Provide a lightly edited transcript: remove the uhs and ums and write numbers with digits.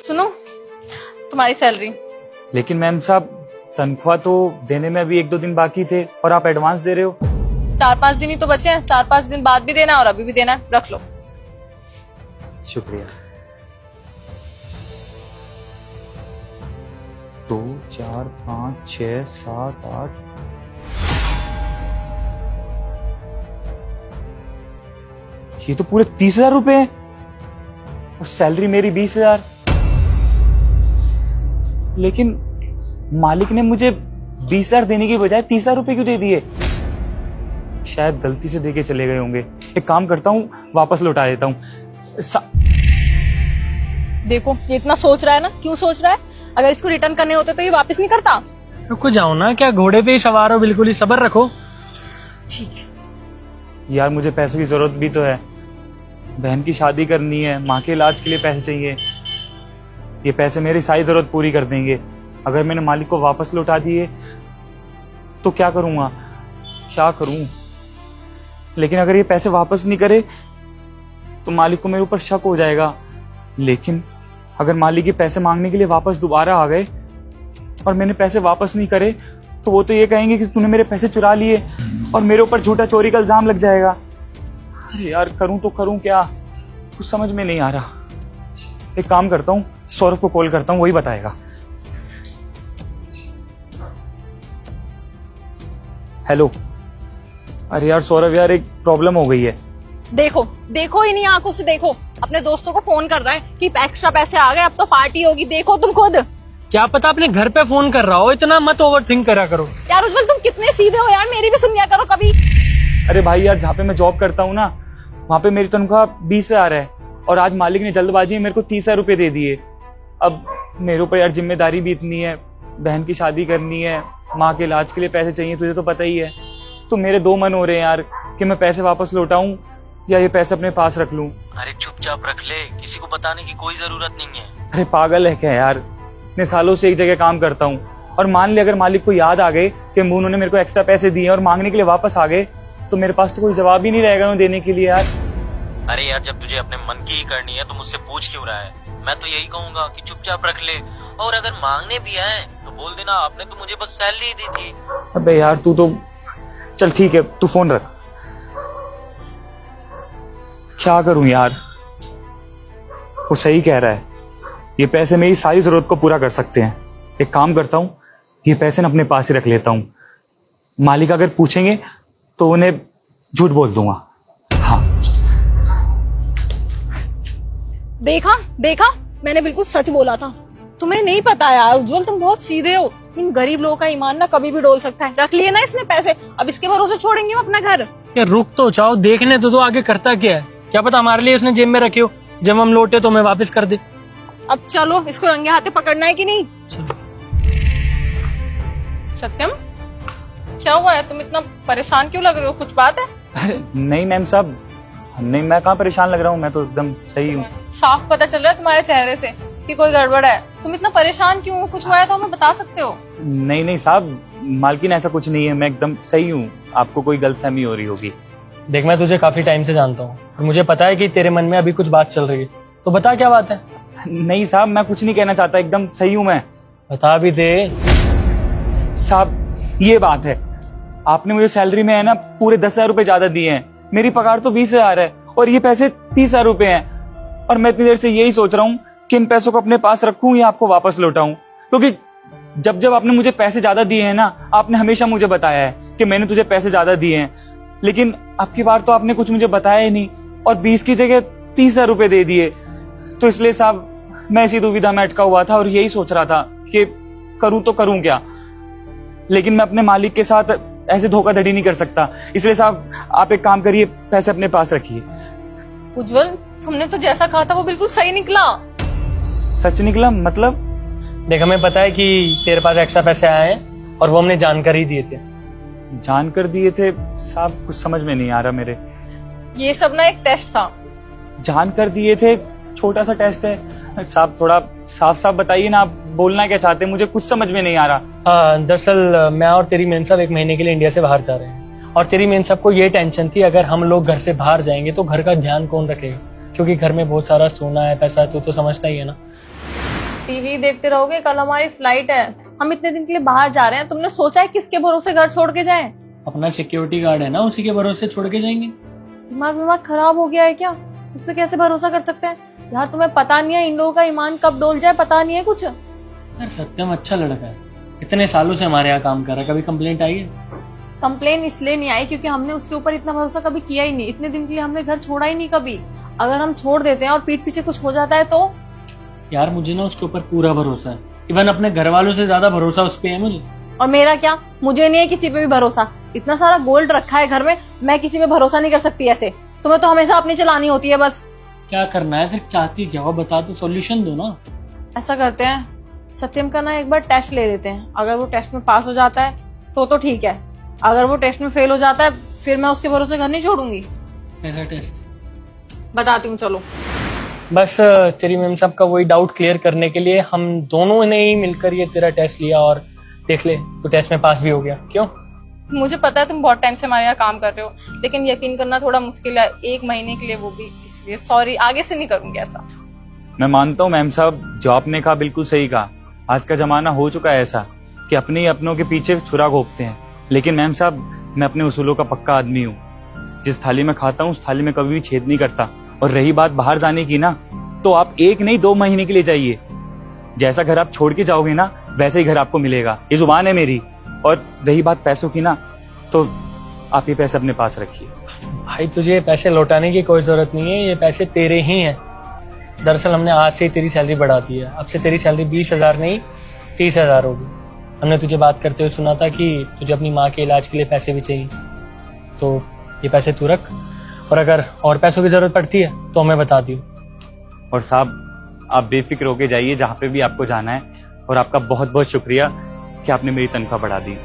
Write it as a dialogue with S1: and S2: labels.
S1: सुनो, तुम्हारी सैलरी।
S2: लेकिन मैम साहब, तनख्वाह तो देने में अभी 1-2 दिन बाकी थे और आप एडवांस दे रहे हो।
S1: 4-5 दिन ही तो बचे हैं, 4-5 दिन बाद भी देना है और अभी भी देना है, रख लो।
S2: शुक्रिया। 2, 4, 5, 6, 7, 8। ये तो पूरे 30,000 रुपए हैं और सैलरी मेरी 20,000। लेकिन मालिक ने मुझे 20,000 देने की बजाय 30,000 रुपए क्यों दे दिए? शायद गलती से देके चले गए होंगे। एक काम करता हूँ, वापस लौटा देता हूँ।
S1: देखो, ये इतना सोच रहा है ना, क्यों सोच रहा है? अगर इसको रिटर्न करने होते तो ये वापस नहीं करता।
S3: रुको जाओ ना, क्या घोड़े पे ही सवार हो, बिल्कुल ही सब्र रखो।
S1: ठीक है
S2: यार, मुझे पैसों की जरूरत भी तो है। बहन की शादी करनी है, माँ के इलाज के लिए पैसे चाहिए। ये पैसे मेरी सारी जरूरत पूरी कर देंगे। अगर मैंने मालिक को वापस लौटा दिए तो क्या करूंगा, क्या करूं? लेकिन अगर ये पैसे वापस नहीं करे तो मालिक को मेरे ऊपर शक हो जाएगा। लेकिन अगर मालिक ये पैसे मांगने के लिए वापस दोबारा आ गए और मैंने पैसे वापस नहीं करे तो वो तो ये कहेंगे कि तूने मेरे पैसे चुरा लिए और मेरे ऊपर झूठा चोरी का इल्जाम लग जाएगा। अरे यार, करूं तो करूं क्या, कुछ समझ में नहीं आ रहा। एक काम करता हूं, सौरभ को कॉल करता हूं, वही बताएगा। हेलो। अरे यार सौरभ, यार एक प्रॉब्लम हो गई है।
S1: देखो देखो, इन्हीं आंखों से देखो, अपने दोस्तों को फोन कर रहा है कि एक्स्ट्रा पैसे आ गए, अब तो पार्टी होगी। देखो तुम खुद।
S3: क्या पता अपने घर पे फोन कर रहा हो, इतना मत ओवरथिंक करा करो।
S1: यार उज्जवल, तुम कितने सीधे हो यार, मेरी भी सुनिया करो कभी।
S2: अरे भाई यार, जहाँ पे मैं जॉब करता हूँ ना, वहाँ पे मेरी तनख्वाह 20,000 है और आज मालिक ने जल्दबाजी में मेरे को 30,000 रुपए दे दिए। अब मेरे ऊपर यार जिम्मेदारी भी इतनी है, बहन की शादी करनी है, माँ के इलाज के लिए पैसे चाहिए, तुझे तो पता ही है। तो मेरे 2 मन हो रहे हैं यार कि मैं पैसे वापस लौटाऊं या ये पैसे अपने पास रख लूं।
S4: अरे चुपचाप रख ले, किसी को बताने की कोई जरूरत नहीं है।
S2: अरे पागल है क्या यार, इतने सालों से एक जगह काम करता हूँ और मान ले अगर मालिक को याद आ गए कि उन्होंने मेरे को एक्स्ट्रा पैसे दिए और मांगने के लिए वापस आ गए तो मेरे पास तो कोई जवाब ही नहीं रहेगा उन्हें देने के लिए यार।
S4: अरे यार, जब तुझे अपने मन की ही करनी है तो मुझसे पूछ क्यों रहा है? मैं तो यही कहूंगा कि चुपचाप रख ले, और अगर मांगने भी आए तो बोल देना आपने तो मुझे बस सैलरी दी थी।
S2: अबे यार, तू तो चल ठीक है, तू फोन रख। क्या करूं यार, वो सही कह रहा है, ये पैसे मेरी सारी जरूरत को पूरा कर सकते हैं। एक काम करता हूं, ये पैसे ना अपने पास ही रख लेता हूं। मालिक अगर पूछेंगे तो उन्हें झूठ बोल दूंगा। हाँ,
S1: देखा देखा, मैंने बिल्कुल सच बोला था। तुम्हें नहीं पता यार उज्जवल, तुम बहुत सीधे हो। इन गरीब लोगों का ईमान ना कभी भी डोल सकता है। रख लिए ना इसने पैसे, अब इसके भरोसे छोड़ेंगे हम अपना घर?
S3: यार रुक तो जाओ, देखने तो आगे करता क्या है। क्या पता हमारे लिए उसने जेब में रखे हो, जब हम लौटे तो मैं वापस कर दे।
S1: अब चलो, इसको रंगे हाथे पकड़ना है कि नहीं? सत्यम, क्या हुआ है? तुम इतना परेशान क्यों लग रहे हो? कुछ बात है?
S2: अरे नहीं मैम साहब, नहीं, मैं कहाँ परेशान लग रहा हूँ, मैं तो एकदम सही हूँ।
S1: साफ पता चल रहा है तुम्हारे चेहरे से कि कोई गड़बड़ है। तुम इतना परेशान क्यों हो? कुछ हुआ है तो हमें बता सकते हो।
S2: नहीं नहीं साहब, मालकिन ऐसा कुछ नहीं है, मैं एकदम सही हूँ। आपको कोई गलतफहमी हो रही होगी।
S3: देख, मैं तुझे काफी टाइम से जानता हूँ और मुझे पता है कि तेरे मन में अभी कुछ बात चल रही है, तो बता क्या बात है।
S2: नहीं साहब, मैं कुछ नहीं कहना चाहता, एकदम सही हूँ मैं।
S3: बता भी दे
S2: साहब, ये बात है, आपने मुझे सैलरी में है ना पूरे 10,000 रुपए ज्यादा दिए हैं। मेरी पगार तो 20,000 है और ये पैसे 30,000 रुपए हैं। और मैं इतनी देर से यही सोच रहा हूँ कि इन पैसों को अपने पास रखूं या आपको वापस लौटाऊं, क्योंकि जब जब आपने मुझे पैसे ज्यादा दिए हैं ना, आपने हमेशा मुझे बताया है कि मैंने तुझे पैसे ज्यादा दिए हैं। लेकिन अब की बार तो आपने कुछ मुझे बताया ही नहीं और 20 की जगह 30,000 रुपए दे दिए। तो इसलिए साहब, मैं इसी दुविधा में अटका हुआ था और यही सोच रहा था कि करूं तो करूं क्या। लेकिन मैं अपने मालिक के साथ ऐसे धोखाधड़ी नहीं कर सकता। इसलिए साहब, आप एक काम करिए, पैसे अपने पास रखिए।
S1: उज्जवल, तुमने तो जैसा कहा था वो बिल्कुल सही निकला।
S2: सच निकला मतलब?
S3: देख, हमें पता है कि तेरे पास एक्स्ट्रा पैसे आए हैं और वो हमने जानकर ही दिए थे।
S2: जानकर दिए थे साहब? कुछ समझ में नहीं आ रहा मेरे।
S1: ये सब ना एक टेस्ट था।
S2: जानकर दिए थे? छोटा सा टेस्ट है साहब, थोड़ा साफ साफ बताइए ना, आप बोलना क्या चाहते हैं, मुझे कुछ समझ में नहीं आ रहा।
S3: हाँ, दरअसल मैं और तेरी मेम साहब 1 महीने के लिए इंडिया से बाहर जा रहे हैं और तेरी मेम साहब को ये टेंशन थी अगर हम लोग घर से बाहर जाएंगे तो घर का ध्यान कौन रखेगा, क्योंकि घर में बहुत सारा सोना है, पैसा है, तो समझता ही है ना।
S1: टीवी देखते रहोगे? कल हमारी फ्लाइट है, हम इतने दिन के लिए बाहर जा रहे हैं। तुमने सोचा है किसके भरोसे घर छोड़ के जाएं?
S3: अपना सिक्योरिटी गार्ड है ना, उसी के भरोसे छोड़ के जाएंगे।
S1: दिमाग खराब हो गया है क्या? इस पे कैसे भरोसा कर सकते हैं यार? तुम्हें पता नहीं है इन लोगों का ईमान कब डोल जाए, पता नहीं है कुछ।
S3: यार सत्यम अच्छा लड़का है, इतने सालों से हमारे यहाँ काम कर रहा है, कभी कंप्लेंट आई है?
S1: कंप्लेन इसलिए नहीं आई क्योंकि हमने उसके ऊपर इतना भरोसा कभी किया ही नहीं। इतने दिन के लिए हमने घर छोड़ा ही नहीं कभी। अगर हम छोड़ देते हैं और पीठ पीछे कुछ हो जाता है तो?
S3: यार मुझे ना उसके ऊपर पूरा भरोसा है, इवन अपने घर वालों से ज्यादा भरोसा उस पे है मुझे।
S1: और मेरा क्या? मुझे नहीं है किसी पे भी भरोसा। इतना सारा गोल्ड रखा है घर में, मैं किसी पे भरोसा नहीं कर सकती ऐसे। तुम्हें तो हमेशा अपनी चलानी होती है बस।
S3: क्या करना है फिर? चाहती क्या हो बता दो, सॉल्यूशन दो ना।
S1: ऐसा करते हैं, सत्यम का ना एक बार टेस्ट ले लेते हैं। अगर वो टेस्ट में पास हो जाता है तो ठीक है। अगर वो टेस्ट में फेल हो जाता है फिर मैं उसके भरोसे घर नहीं छोड़ूंगी।
S3: कैसा टेस्ट?
S1: बताती हूँ, चलो।
S3: बस तेरी मैम साहब का वही डाउट क्लियर करने के लिए हम दोनों ने ही मिलकर ये तेरा टेस्ट लिया, और देख ले तो टेस्ट में पास भी हो गया। क्यों?
S1: मुझे पता है तुम बहुत टाइम से हमारे यहाँ काम कर रहे हो, लेकिन यकीन करना थोड़ा मुश्किल है, 1 महीने के लिए, वो भी इसलिए सॉरी। आगे से नहीं करूंगी ऐसा।
S2: मैं मानता हूँ मैम साहब, जो आपने कहा बिल्कुल सही कहा। आज का जमाना हो चुका है ऐसा कि अपने ही अपनों के पीछे छुरा घोंपते हैं। लेकिन मैम साहब, मैं अपने उसूलों का पक्का आदमी हूँ। जिस थाली में खाता हूँ उस थाली में कभी भी छेद नहीं करता। और रही बात बाहर जाने की ना, तो आप 1 नहीं 2 महीने के लिए जाइए। जैसा घर आप छोड़ के जाओगे ना, वैसे ही घर आपको मिलेगा। ये जुबान है मेरी। और रही बात पैसों की ना, तो आप ये पैसे अपने पास रखिए।
S3: भाई तुझे पैसे लौटाने की कोई जरूरत नहीं है, ये पैसे तेरे ही हैं। दरअसल हमने आज से ही तेरी सैलरी बढ़ा दी है। अब से तेरी सैलरी 20,000 नहीं 30,000 होगी। हमने तुझे बात करते हुए सुना था कि तुझे अपनी माँ के इलाज के लिए पैसे भी चाहिए, तो ये पैसे तू रख, और अगर और पैसों की जरूरत पड़ती है तो हमें बता दियो।
S2: और साहब, आप बेफिक्र होके जाइए जहाँ पे भी आपको जाना है। और आपका बहुत बहुत शुक्रिया कि आपने मेरी तनख्वाह बढ़ा दी।